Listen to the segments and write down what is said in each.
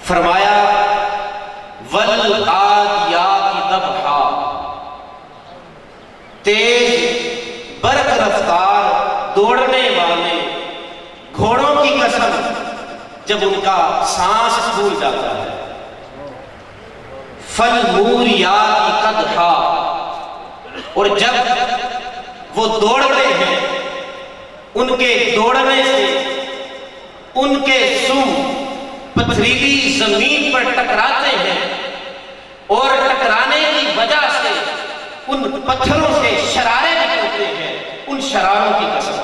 فرمایا والعادیات ضبحا، تیز برق رفتار دوڑنے والے گھوڑوں کی قسم جب ان کا سانس پھول جاتا ہے، فالموریات قدحا، اور جب وہ دوڑتے ہیں ان کے دوڑنے سے ان کے سم پتھریلی زمین پر ٹکراتے ہیں اور ٹکرانے کی وجہ سے ان پتھروں سے شرارے نکلتے ہیں، ان شراروں کی قسم۔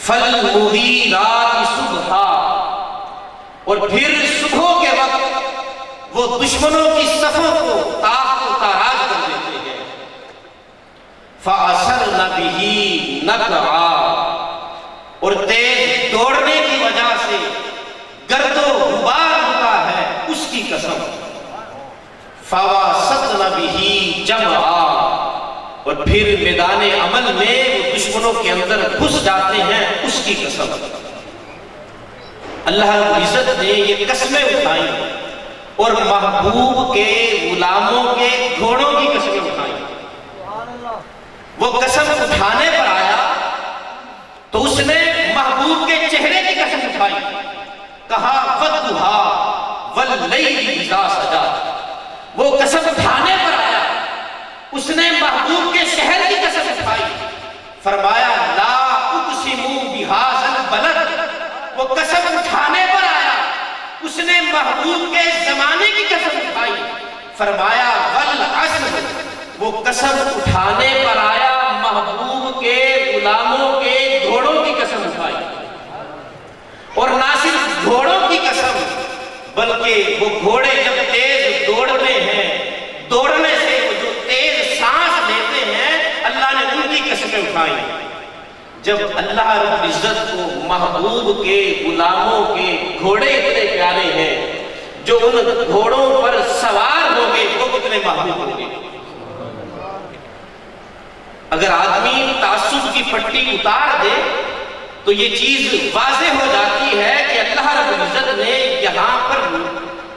فالمغیرات صبحا، اور پھر صبح کے وقت وہ دشمنوں کی صفوں کو تاخت و تاراج کر دیتے ہیں۔ فَأَثَرْنَ بِهِ نَقْعًا، اور تیز دوڑنے کی وجہ سے گرد و غبار ہوتا ہے اس کی قسم۔ فَوَسَطْنَ بِهِ جَمْعًا، اور پھر میدان عمل میں وہ دشمنوں کے اندر گھس جاتے ہیں اس کی قسم۔ اللہ رب العزت نے یہ قسمیں اٹھائیں اور محبوب کے غلاموں کے گھوڑوں کی قسمیں اٹھائیں۔ وہ قسم اٹھانے پر آیا تو اس نے محبوب کے چہرے کی قسم اٹھائی، کہا وَالضُّحَىٰ وَاللَّيْلِ إِذَا سَجَىٰ۔ وہ قسم اٹھانے پر آیا، اس نے محبوب کے شہر کی قسم اٹھائی، فرمایا لا اقسم بهذا البلد۔ وہ قسم اٹھانے پر آیا، اس نے محبوب کے زمانے کی قسم اٹھائی، فرمایا والعصر۔ وہ قسم اٹھانے پر آیا، محبوب کے غلاموں کے گھوڑوں کی قسم اٹھائی، اور نہ صرف گھوڑوں کی قسم بلکہ وہ گھوڑے جب تیز دوڑتے ہیں، دوڑنے سے وہ جو تیز سانس لیتے ہیں، اللہ نے ان کی قسمیں اٹھائی۔ جب اللہ رب العزت کو محبوب کے غلاموں کے گھوڑے اتنے پیارے ہیں، جو ان گھوڑوں پر سوار ہوں گے وہ کتنے محبوب ہوں گے۔ اگر آدمی تعصب کی پٹی اتار دے تو یہ چیز واضح ہو جاتی ہے کہ اللہ رب العزت نے یہاں پر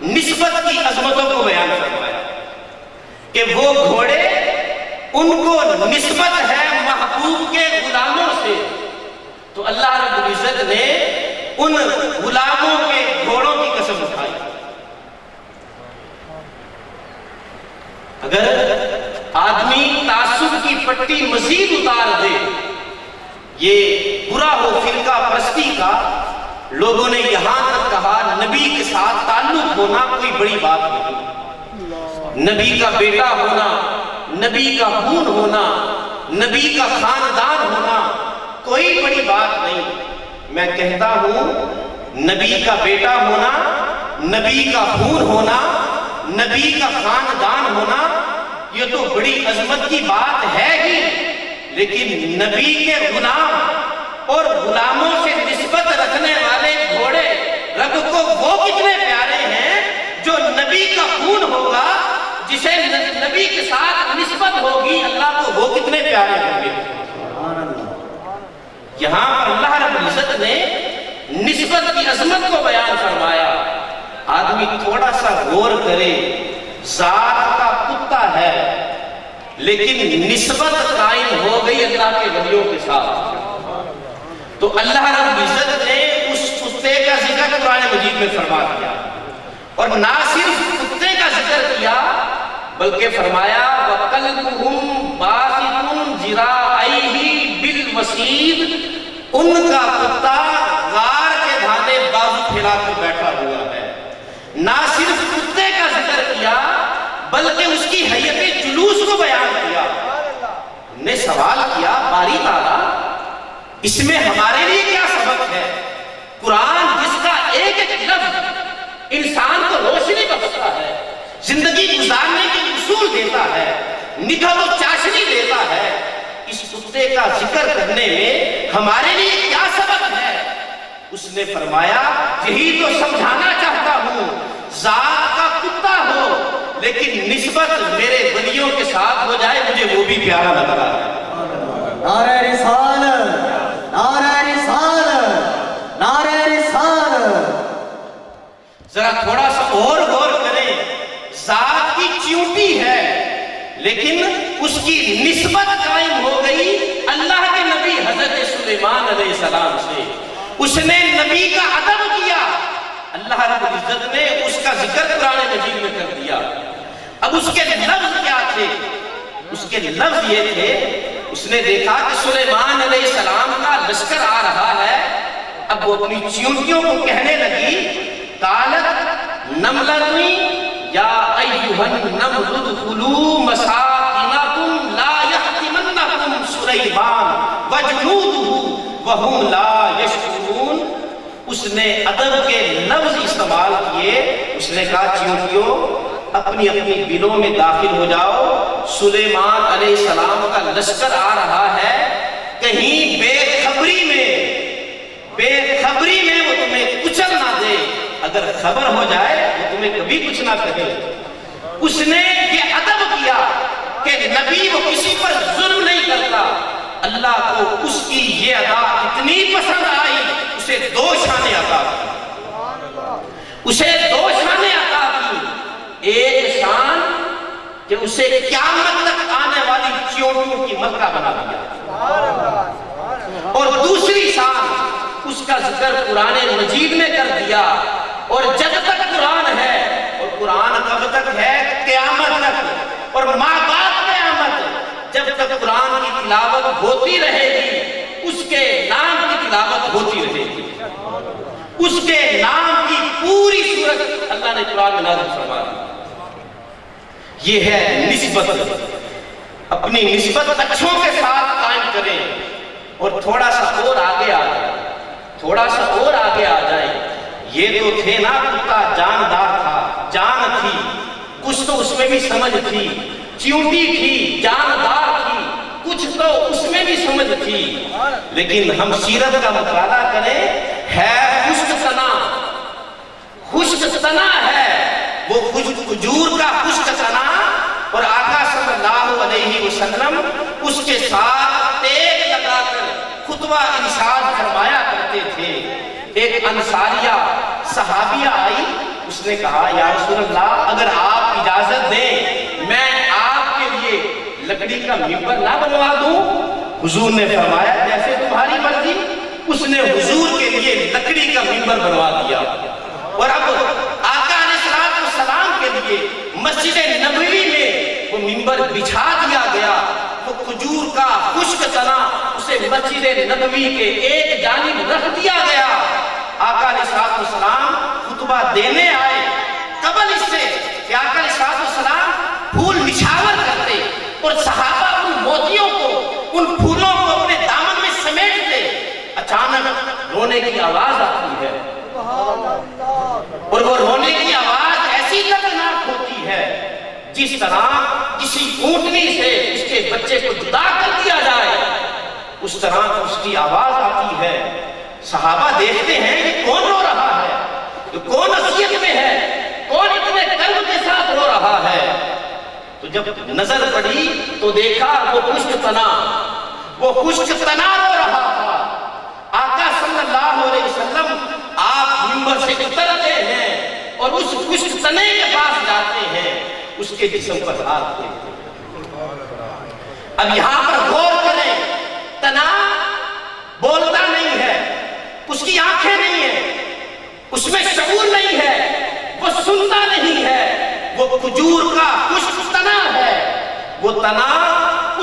نسبت کی عظمتوں کو بیان فرمایا کہ وہ گھوڑے ان کو نسبت ہے محبوب کے غلاموں سے، تو اللہ رب العزت نے ان غلاموں کے گھوڑوں کی قسم اٹھائی۔ اگر آدمی تعصب کی پٹی مزید اتار دے، یہ برا ہو فرقہ پرستی کا، لوگوں نے یہاں تک کہا نبی کے ساتھ تعلق ہونا کوئی بڑی بات نہیں، نبی کا بیٹا ہونا، نبی کا خون ہونا، نبی کا خاندان ہونا کوئی بڑی بات نہیں۔ میں کہتا ہوں نبی کا بیٹا ہونا، نبی کا خون ہونا، نبی کا خاندان ہونا یہ تو بڑی عظمت کی بات ہے ہی، لیکن نبی کے غلام اور غلاموں سے نسبت رکھنے والے گھوڑے رب کو وہ کتنے پیارے ہیں جو نبی کا خون ہوگا، جسے نبی کے ساتھ نسبت ہوگی، اللہ کو وہ کتنے پیارے ہوں گے۔ یہاں پر اللہ رب العزت نے نسبت کی عظمت کو بیان فرمایا۔ آدمی تھوڑا سا غور کرے، ذات کا کتا ہے لیکن نسبت قائم ہو گئی اللہ کے ولیوں کے ساتھ، تو اللہ رب العزت نے اس کتے کا ذکر قرآن مجید میں فرما دیا، اور نہ صرف کتے کا ذکر کیا بلکہ فرمایا وَقَلْبُهُمْ بَاسِطٌ ذِرَاعَيْهِ بِالْوَسِيدِ۔ ان کا کتا غار کے دھانے بازو پھیلا کر بیٹھا ہوا ہے۔ نہ صرف کتے کا ذکر کیا بلکہ اس کی حیت جلوس کو بیان کیا۔ نے سوال کیا باری تعالیٰ اس میں ہمارے لیے کیا سبق ہے؟ قرآن جس کا ایک ایک لفظ انسان کو روشنی بخشتا ہے، زندگی گزارنے کے اصول دیتا ہے، نگاہ و چاشنی دیتا ہے، اس کتے کا ذکر کرنے میں ہمارے لیے کیا سبق ہے؟ اس نے فرمایا یہی تو سمجھانا چاہتا ہوں، ذات کا کتا ہو لیکن نسبت میرے ولیوں کے ساتھ ہو جائے، مجھے وہ بھی پیارا لگتا ہے۔ نعرہ رسالت، نعرہ رسالت، نعرہ رسالت۔ لیکن اس کی نسبت قائم ہو گئی اللہ کے نبی حضرت سلیمان علیہ السلام سے. اس نے نبی کا ادب کیا, اللہ رب العزت نے اس کا ذکر قرآن مجید میں کر دیا. اب اس کے لفظ کیا تھے؟ اس کے لفظ یہ تھے, اس نے دیکھا کہ سلیمان علیہ السلام کا لشکر آ رہا ہے. اب وہ اپنی چیونٹیوں کو کہنے لگی, قالت نملۃ یا ایھا النمل ادخلوا مساکنکم لا یحطمنکم سلیمان وجنودہ وہم لا یشعرون. اس نے ادب کے لفظ استعمال کیے. اس نے کہا چیونٹیوں اپنی اپنی بلوں میں داخل ہو جاؤ, سلیمان علیہ السلام کا لشکر آ رہا ہے, کہیں بے خبری میں وہ تمہیں کچل نہ دے. اگر خبر ہو جائے وہ تمہیں کبھی کچھ نہ کہے. اس نے یہ ادب کیا کہ نبی وہ کسی پر ظلم نہیں کرتا. اللہ کو اس کی یہ ادا اتنی پسند آئی, اسے 2 شانیں عطا کی. اسے 2 شانیں عطا کی. ایک شان کہ اسے قیامت تک آنے والی چیونٹیوں کی مکہ بنا دیا, اور دوسری شان اس کا ذکر قرآن مجید میں کر دیا. اور جب تک قرآن ہے, اور قرآن کب تک ہے؟ قیامت تک. اور ماں باپ قیامت, جب تک قرآن کی تلاوت ہوتی رہے گی اس کے نام کی تلاوت ہوتی رہے گی. اس کے نام کی پوری صورت اللہ نے قرآن میں نازل فرما دی. یہ ہے نسبت. اپنی نسبت اچھوں کے ساتھ قائم کریں. اور تھوڑا سا اور آگے آ جائے, تھوڑا سا اور آگے آ جائے. یہ تو تھے نا کتا جاندار تھا, جان تھی, کچھ تو اس میں بھی سمجھ تھی. چیونٹی تھی, جاندار تھی, کچھ تو اس میں بھی سمجھ تھی. لیکن ہم سیرت کا مطالعہ کریں, ہے خشک تنا ہے, وہ کھجور کا خشک تنا. اور آقا صلی اللہ علیہ وسلم اس کے ساتھ تیغ لگا کر خطبہ ارشاد فرمایا کرتے تھے. ایک انصاریہ صحابیہ آئی, اس نے کہا یا رسول اللہ اگر آپ اجازت دیں میں آپ کے لیے لکڑی کا ممبر نہ بنوا دوں. حضور نے فرمایا جیسے تمہاری مرضی. اس نے حضور کے لیے لکڑی کا ممبر بنوا دیا. اور اب آقا علیہ السلام کے لیے مسجد نبوی میں وہ ممبر بچھا دیا گیا. وہ کھجور کا خشک تنا اسے مسجد نبوی کے ایک جانب رکھ دیا گیا. آقا علیہ السلام خطبہ دینے آئے. قبل اس سے کہ آقا علیہ السلام پھول نچھاور کرتے اور صحابہ ان موتیوں کو, ان پھولوں کو اپنے دامن میں سمیٹتے, اچانک رونے کی آواز آتی ہے. اور وہ رونے کی آواز ایسی دردناک ہوتی ہے جس طرح کسی اونٹنی سے اس کے بچے کو جدا کر دیا جائے, اس طرح اس کی آواز آتی ہے. صحابہ دیکھتے ہیں کہ کون رو رہا ہے, کون اذیت میں ہے, کون اتنے قلب کے ساتھ رو رہا ہے. تو جب نظر پڑی تو دیکھا وہ خشک تنا رو رہا تھا. آقا صلی اللہ علیہ وسلم آپ منبر سے اترتے ہیں اور اس خشک تنے کے پاس جاتے ہیں, اس کے جسم پر ہاتھ پھیرتے ہیں. اب یہاں پر غور کریں, تنا بولتا نہیں ہے, اس کی آنکھیں نہیں ہیں, اس میں شعور نہیں ہے, وہ سنتا نہیں ہے, وہ کھجور کا خشک تنا ہے. وہ تنا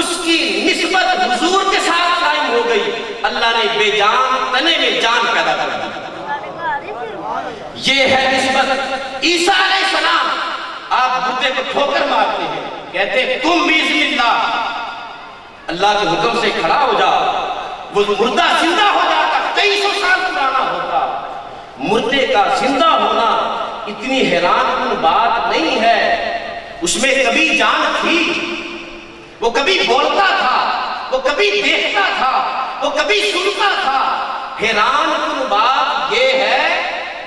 اس کی نسبت حضور کے ساتھ قائم ہو گئی. اللہ نے بے جان تنے میں جان پیدا کر دی. یہ ہے نسبت. عیسیٰ علیہ السلام آپ مردے کو ٹھوکر مارتے ہیں, کہتے ہیں تم بِإِذْنِ اللہ, اللہ کے حکم سے کھڑا ہو جا. وہ مردہ زندہ ہو جاتا, 2300 سال پرانا ہوتا. مردے کا زندہ ہونا اتنی حیران کن بات نہیں ہے. اس میں کبھی جان تھی, وہ کبھی بولتا تھا, وہ کبھی دیکھتا تھا, وہ کبھی سنتا تھا. حیران کن بات یہ ہے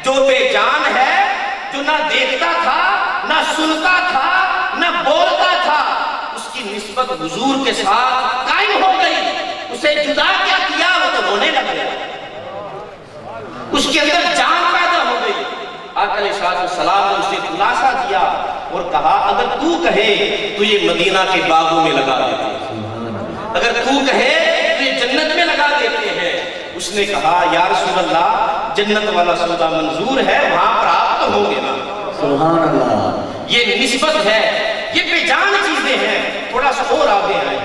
جو بے جان ہے, جو نہ دیکھتا تھا, نہ سنتا تھا, نہ بولتا تھا, اس کی نسبت حضور کے ساتھ قائم ہو گئی. اسے جدا کیا کیا, وہ تو رونے لگ گیا. اس کے اندر جان پیدا ہو گئی. آقا علیہ السلام نے اسے خلاصہ دیا اور کہا اگر تو کہے تو یہ مدینہ کے باغوں میں لگا دیتے ہیں، اگر تو کہے تو یہ جنت میں لگا دیتے ہیں۔ اس نے کہا یا رسول اللہ جنت والا سودا منظور ہے، وہاں پر آپ تو ہوں گے نا۔ سبحان اللہ۔ یہ نسبت ہے، یہ بے جان چیزیں ہیں۔ تھوڑا سا اور آگے آئے،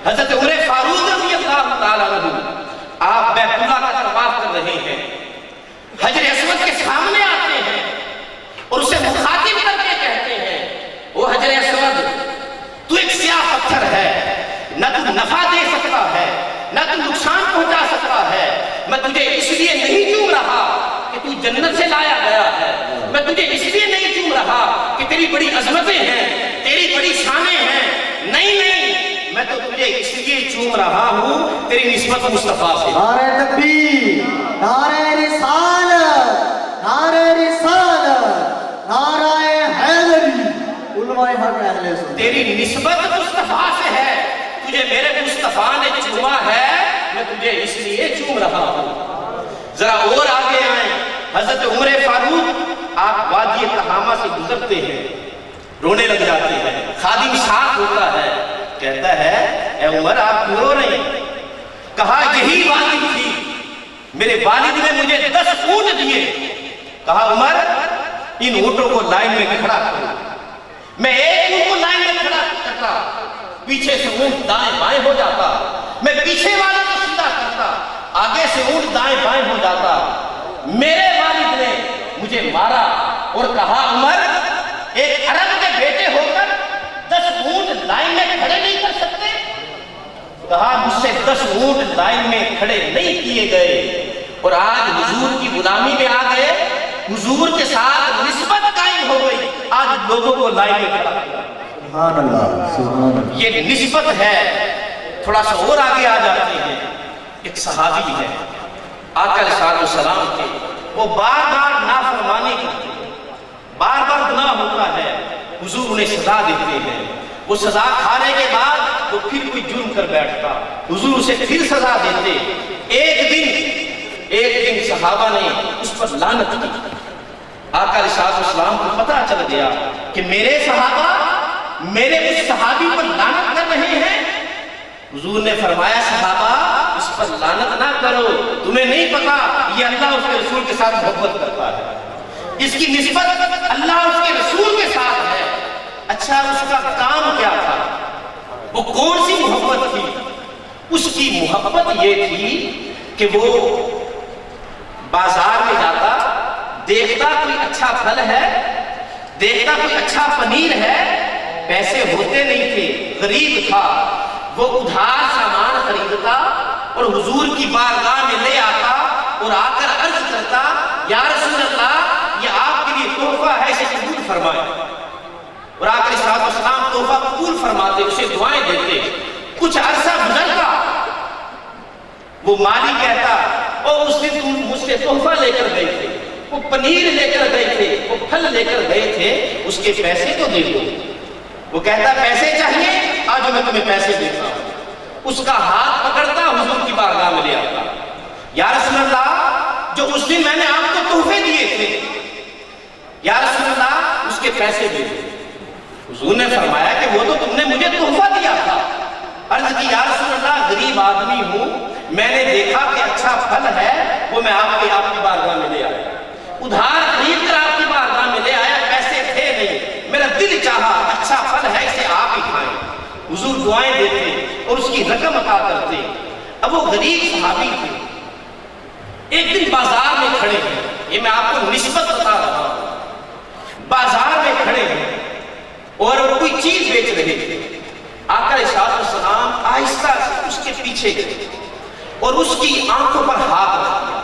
حضرت عمر فاروق رضی اللہ تعالیٰ عنہ آپ بیت اللہ کا طواف کر رہے ہیں، حجر اسود کے سامنے آتے ہیں اور اسے مخاطب کر کے کہتے ہیں وہ حجر اسود تو ایک سیاہ پتھر ہے، نہ تو نفع دے سکتا ہے نہ تو نقصان پہنچا سکتا ہے، میں تجھے اس لیے نہیں چوم رہا کہ تو جنت سے لایا گیا ہے، میں تجھے اس لیے نہیں چوم رہا کہ تیری بڑی عظمتیں ہیں، تیری بڑی شانیں ہیں، نہیں، میں تو تجھے اس لیے چوم رہا ہوں تیری نسبت مصطفیٰ سے۔ نعرہ تکبیر، نعرہ رسالت، نعرہ رسالت، نعرہ حیدری، علماء حق اہل سنت۔ تیری نسبت مصطفیٰ سے ہے، تجھے میرے مصطفیٰ نے چوما ہے، میں تجھے اس لیے چوم رہا ہوں۔ ذرا اور آگے آئیں، حضرت عمر فاروق آپ وادی تہامہ سے گزرتے ہیں، رونے لگ جاتے ہیں، خادم ساتھ ہوتا ہے، کہتا ہے اے عمر آپ کیوں رو رہے ہیں؟ کہا یہی والد تھی، میرے والد نے مجھے 10 اونٹ دیے، کہا عمر ان اونٹوں کو لائن میں کھڑا کرو، میں ایک اونٹ کو لائن میں کھڑا کرتا، پیچھے سے اونٹ دائیں بائیں ہو جاتا، میں پیچھے والے کو سیدھا کرتا، آگے سے اونٹ دائیں بائیں ہو جاتا۔ میرے والد نے مجھے مارا اور کہا عمر ایک عرب کے بیٹے ہو کر 10 اونٹ لائن میں کھڑے نہیں کر سکتے؟ کہا مجھ سے 10 اونٹ لائن میں کھڑے نہیں کیے گئے اور آج حضور کی غلامی میں آ گئے، حضور کے ساتھ نسبت قائم ہو گئی، آج لوگوں کو لائن میں کھڑا کیا۔ سبحان اللہ، سبحان اللہ۔ یہ نسبت ہے۔ تھوڑا سا اور آگے آ جاتے ہیں، ایک صحابی ہے آقا علیہ السلام کے، وہ بار بار نافرمانی کرتے ہیں، بار بار گناہ ہوتا ہے، حضور انہیں سزا دیتے ہیں، وہ سزا کھانے کے بعد وہ پھر کوئی جرم کر بیٹھتا، حضور اسے پھر سزا دیتے۔ ایک دن صحابہ نے اس پر لعنت کی، آقا علیہ السلام کو پتہ چل گیا کہ میرے صحابہ میرے اس صحابی پر لعنت کر رہے ہیں۔ حضور نے فرمایا صحابہ اس پر لعنت نہ کرو، تمہیں نہیں پتا یہ اللہ اس کے رسول کے ساتھ محبت کرتا ہے، اس کی نسبت اللہ اس کے رسول کے ساتھ ہے۔ اچھا اس کا کام کیا تھا، وہ کون سی محبت تھی؟ اس کی محبت یہ تھی کہ وہ بازار میں جاتا، دیکھتا کوئی اچھا پھل ہے، دیکھتا کوئی اچھا پنیر ہے، پیسے ہوتے نہیں تھے، غریب تھا، وہ ادھار سامان خریدتا اور حضور کی بارگاہ میں لے آتا اور آ کر عرض کرتا یا رسول اللہ یہ آپ کے لیے تحفہ ہے، اسے قبول فرمائے۔ اور آقا علیہ السلام تحفہ قبول فرماتے، اسے دعائیں دیتے۔ کچھ عرصہ گزرتا، وہ مالی کہتا اور اس دن تم مجھ سے تحفہ لے کر گئے تھے، وہ پنیر لے کر گئے تھے، وہ پھل لے کر گئے تھے، اس کے پیسے تو دے دو۔ وہ کہتا پیسے چاہیے، آج میں تمہیں پیسے دیتا ہوں۔ اس کا ہاتھ پکڑتا، حضور کی بارگاہ میں لے آتا، یا رسول اللہ جو اس دن میں نے آپ کو تحفے دیے تھے، یا رسول اللہ اس کے پیسے دے دو۔ حضور نے فرمایا کہ وہ تو تم نے مجھے تحفہ دیا تھا۔ عرض کی یا رسول اللہ غریب آدمی ہوں، میں نے دیکھا کہ اچھا پھل ہے، وہ میں آپ کی بارگاہ میں لے آیا، ادھار خرید کر آپ کی بارگاہ میں لے آیا، پیسے تھے نہیں، میرا دل چاہا اچھا پھل ہے اسے آپ ہی کھائیں۔ حضور دعائیں دیتے اور اس کی رقم عطا کرتے۔ اب وہ غریب صحابی تھے، ایک دن بازار میں کھڑے ہیں، یہ میں آپ کو نسبت بتا رہا ہوں، بازار میں کھڑے ہیں اور وہ کوئی چیز بیچ رہے تھے۔ آقا علیہ السلام آہستہ سے اس کے پیچھے گئے اور اس کی آنکھوں پر ہاتھ رکھ دیا،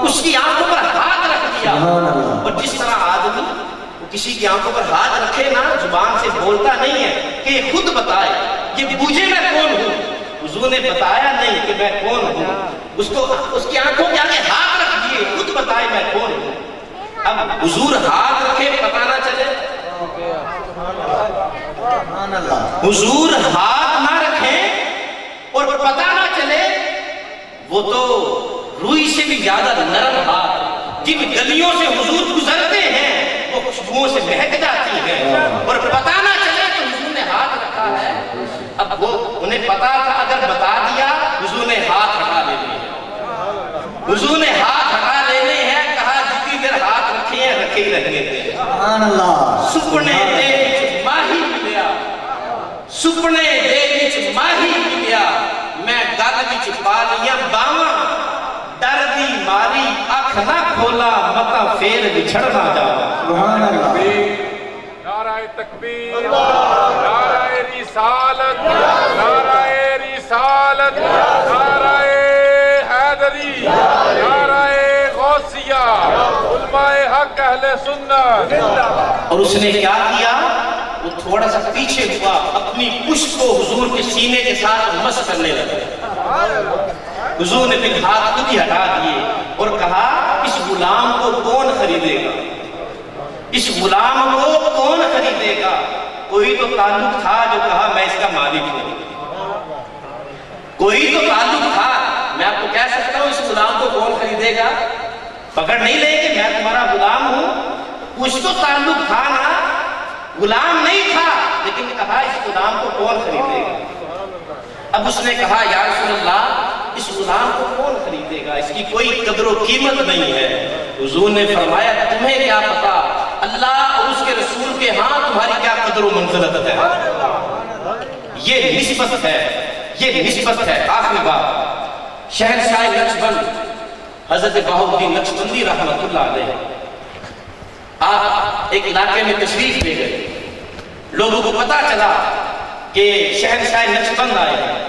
اس کی آنکھوں پر ہاتھ رکھ دیا۔ اور جس طرح آدمی وہ کسی کی آنکھوں پر ہاتھ رکھے نا، زبان سے بولتا نہیں ہے کہ یہ خود بتائے، یہ بوجھے میں کون ہوں۔ حضور نے بتایا نہیں کہ میں کون ہوں، اس کی آنکھوں کے آگے ہاتھ رکھ دیے، خود بتائے میں کون ہوں۔ اب حضور ہاتھ رکھے پتہ نہ چلے، حضور ہاتھ نہ رکھیں اور پتہ نہ چلے، وہ تو روئی سے بھی زیادہ نرم ہاتھ، جن گلیوں سے حضور گزرتے ہیں وہ خوشبوؤں سے مہک جاتی ہیں اور پتہ نہ چلے تو حضور نے ہاتھ رکھا ہے. اب وہ انہیں پتا تھا اگر بتا دیا حضور نے ہاتھ ہٹا لینے ہیں. حضور نے ہاتھ ہٹا لینے ہیں. کہا جتنی دیر ہاتھ رکھے ہیں رکھے ہی رہنے تھے. سبحان اللہ. سپنے دے وچ ماہی ملیا, سپنے دے وچ ماہی ملیا, میں گل وچ پا لیاں باواں, ڈر دی ماری اکھ نہ کھولا, متا پھر بچھڑ نہ جاواں. سبحان اللہ. نعرہ تکبیر, نعرہ رسالت, نعرہ رسالت, نعرہ حیدری, نعرہ غوثیہ, علماء حق اہل سنت. اور اس نے کیا کیا, وہ تھوڑا سا پیچھے ہوا, اپنی پشت کو حضور کے سینے کے ساتھ مس کرنے لگے. حضور نے پھر ہاتھ خود ہی ہٹا دیے اور کہا اس غلام کو کون خریدے گا, اس غلام کو کون خریدے گا. کوئی تو تعلق تھا جو کہا میں اس کا مالک ہوں, کوئی تو تعلق تھا. میں آپ کو کہہ سکتا ہوں اس غلام کو کون خریدے گا, پکڑ نہیں لے کہ میں تمہارا غلام ہوں. کچھ تو تعلق تھا نا, غلام نہیں تھا لیکن کہا اس غلام کو کون خریدے گا. اب اس نے کہا یا رسول اللہ اس غلام کو کون خریدے گا, اس کی کوئی قدر و قیمت نہیں ہے. حضور نے فرمایا تمہیں کیا پتا, اللہ اور اس کے رسول کے ہاں تمہاری کیا قدر و منزلت ہے. یہ نسبت ہے, یہ نسبت ہے. آخری بات, شہنشاہ نقشبند حضرت بہاؤالدین نقشبندی رحمۃ اللہ علیہ, آپ ایک علاقے میں تشریف لے گئے. لوگوں کو پتا چلا کہ شہنشاہ نقشبند آئے ہیں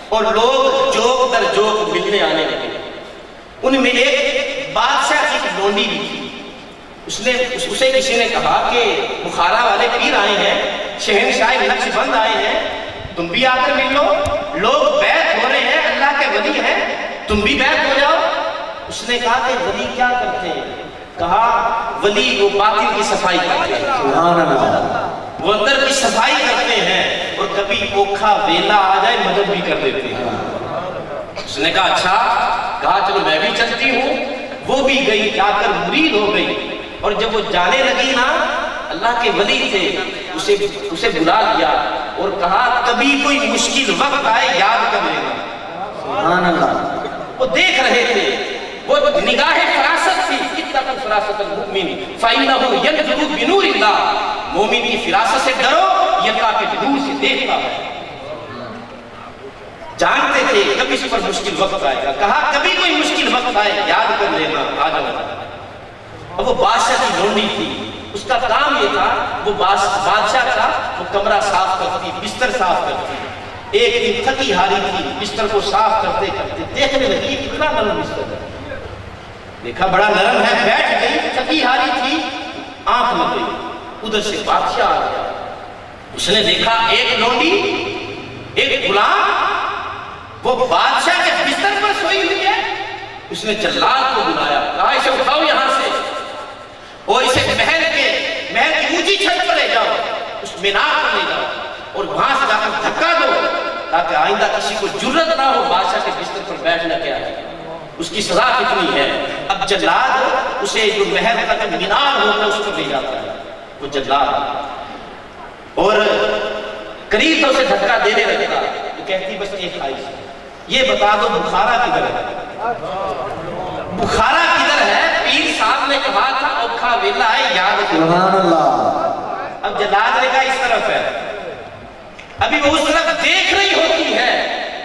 اور لوگ جوک در جوک ملنے آنے لگے. ان میں ایک بادشاہ کی ایک لونڈی بھی تھی. اسے کسی نے کہا کہ بخارا والے پیر آئے ہیں, شہنشاہ نقشبند آئے ہیں, تم بھی آ کر مل لو. لوگ بیعت ہو رہے ہیں, اللہ کے ولی ہیں, تم بھی بیعت ہو جاؤ. اس نے کہا کہ ولی کیا کرتے ہیں. کہا ولی وہ باطن کی صفائی کرتے ہیں, سبحان اللہ. وہ اندر کی صفائی کرتے ہیں, اور کبھی اوکھا ویلا آ جائے مدد بھی کر دیتے ہیں. اس نے کہا اچھا. کہا چلو میں بھی چلتی ہوں. وہ بھی گئی, جا کر مرید ہو گئی. اور جب وہ جانے لگی نا, اللہ کے ولی تھے, اسے بلا لیا اور کہا کبھی کوئی مشکل وقت آئے یاد کر لینا. سبحان اللہ. وہ دیکھ رہے تھے, وہ نگاہ فراست تھی. اتقوا فراست المؤمن فإنه ينظر بنور اللہ. مومن کی فراست سے ڈرو, یہ اللہ کے نور سے دیکھتا ہے. جانتے تھے کبھی اس پر مشکل وقت آئے گا. کہا کبھی کوئی مشکل وقت آئے یاد کر لینا, آ جانا. اب وہ بادشاہ کی لونڈی تھی, اس کا کام یہ تھا, وہ بادشاہ کا وہ کمرہ صاف کرتی, بستر صاف کرتی. ایک دن تھکی ہاری تھی, بستر کو صاف کرتے کرتے دیکھنے لگی کتنا نرم بستر ہے. دیکھا بڑا نرم ہے, بیٹھ گئی. تھکی ہاری تھی, آنکھ لگ گئی. ادھر سے بادشاہ آ گیا. اس نے دیکھا ایک لونڈی, ایک غلام, وہ بادشاہ کے بستر پر سوئی ہوئی ہے. اس نے جلاد کو بلایا, کہا اسے اٹھاؤ یہاں سے اور اسے محل کی اونچی چھت پر لے جاؤ, اس مینار پر لے جاؤ اور وہاں سے جا کر دھکا دو تاکہ آئندہ کسی کو جرت نہ ہو بادشاہ کے بستر پر بیٹھنا. کیا ہے اس کی سزا کتنی ہے. اب جلاد اسے جو محل کا مینار ہوتا ہے اس پر لے جاتا ہے. وہ جلاد اور قریب تو اسے دھکا دینے لگتا. وہ کہتی بس ایک خواہش ہے, یہ بتا دو بخارا کدھر ہے. بخارا کدھر ہے. پیر صاحب نے کہا تھا اوکھا ویلا ہے یاد کرو. سبحان اللہ. اب جلاد نے کہا اس طرف ہے. ابھی وہ اس طرف دیکھ رہی ہوتی ہے,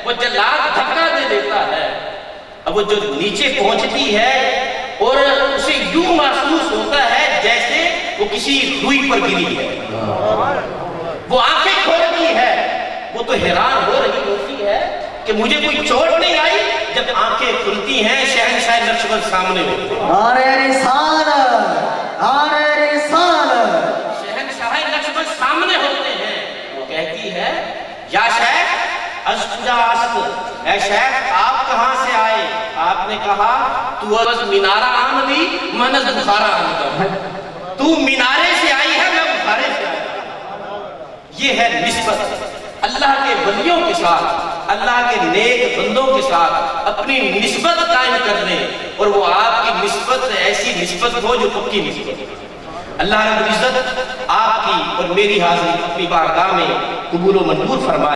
وہ جلاد دھکا دے دیتا ہے. اب وہ جو نیچے پہنچتی ہے اور اسے یوں محسوس ہوتا ہے جیسے وہ کسی روئی پر گری ہے. وہ آنکھیں کھولتی ہے, وہ تو حیران ہو رہی ہوتی ہے کہ مجھے کوئی چوٹ نہیں آئی. جب آنکھیں کھلتی ہیں شہنشاہ نقشبند سامنے ہوتے ہیں. نعرہ رسالت, نعرہ رسالت. شہنشاہ نقشبند سامنے ہوتے ہیں. وہ کہتی ہے یا شیخ ازکجا اسد, اے شیخ آپ کہاں سے آئے. آپ نے کہا تو از مینارہ آمدی من از بخارا آمدی. تو مینارے سے آئی ہے, میں بخارے سے آئی. یہ ہے نسبت. اللہ کے ولیوں کے ساتھ, اللہ کے نیک بندوں کے ساتھ اپنی نسبت قائم کرنے, اور وہ آپ کی نسبت ایسی نسبت ہو جو پکی نسبت. اللہ رب العزت آپ کی اور میری حاضری اپنی بارگاہ میں قبول و منظور فرمائے.